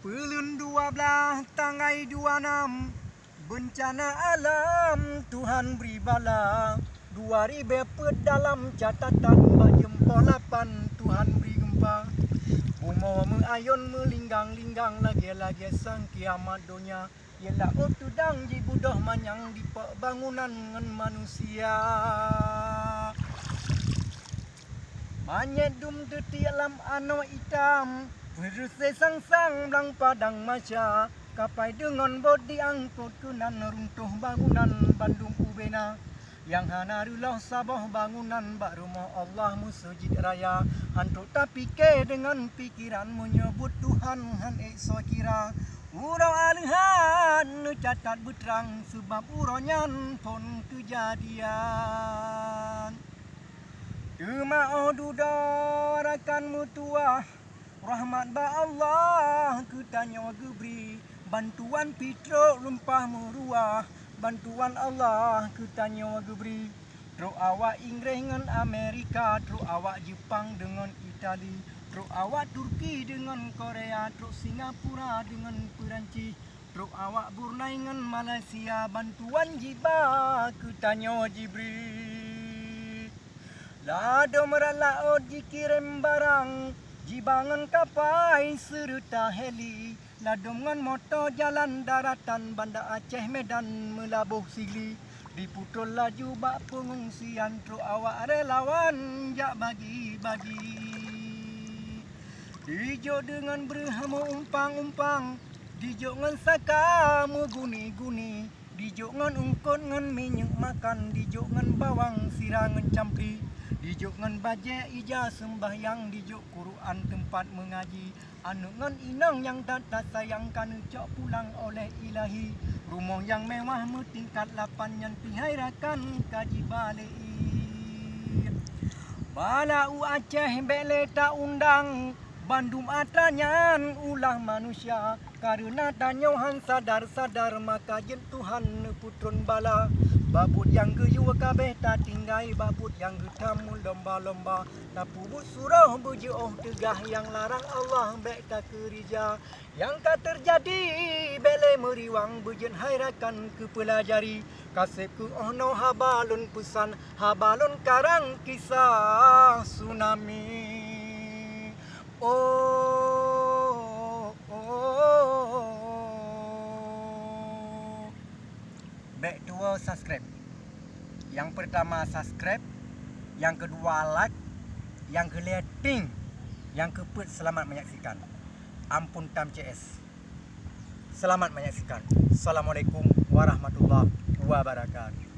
Pelun 12 tanggai 26 bencana alam Tuhan beri bala 2000 dalam catatan bak jempol 8 Tuhan beri gempa. Bumo meayun melinggang-linggang lagi-lagi sang kiamat dunia. Ialah otudang di budoh manyang di bangunan ngan manusia. Manyet dum deti alam ano hitam. Berusai sang-sang belang padang maca. Kapai dengan bodi angkut kenan runtuh bangunan Bandung Ubena. Yang hanarulah sabah bangunan bak rumah Allah musjid raya. Hantuk tapi ke dengan pikiran menyebut Tuhan han ekso kira. Urau alihan catat berterang sebab uronyan pun kejadian. Dema'o duda rakan mutuah rahmat ba Allah ketanya gebri. Bantuan pitro lumpah meruah. Bantuan Allah ketanya gebri. Truk awak Inggeris dengan Amerika, truk awak Jepang dengan Itali, truk awak Turki dengan Korea, truk Singapura dengan Perancis, truk awak Brunei dengan Malaysia. Bantuan jiba ketanya Jibril. Lado meralaut dikirim barang, jibangan kapai serta heli. Ladungan motor jalan daratan Banda Aceh Medan melabuh Sigli. Diputul laju bak pengungsian truk awak relawan jak bagi-bagi. Dijuk dengan berhamu umpang-umpang, dijuk dengan saka meguni-guni, dijuk dengan ungkut dengan minyak makan, dijuk dengan bawang sirangan campri, dijuk dengan bajak ija sembahyang, dijuk Quran tempat mengaji. Anu ngan inang yang tak sayangkan cok pulang oleh ilahi. Rumah yang mewah tingkat 8 yang pihairakan kaji balik. Balau Aceh bele tak undang Bandung atanyan ulah manusia. Karena tanyohan sadar-sadar maka jen Tuhan putrun bala. Babut yang geyu kabeh tak tinggai, babut yang getamu lomba-lomba. Tak pubut surah berjauh tegah yang larang Allah baik tak kerja. Yang tak terjadi bele meriwang berjen hairakan kepelajari. Kasih ku ono habalun pesan, habalun karang kisah tsunami. Back dua subscribe. Yang pertama subscribe, yang kedua like, yang kelima ting, yang keempat selamat menyaksikan. Ampun Tam CS. Selamat menyaksikan. Assalamualaikum warahmatullahi wabarakatuh.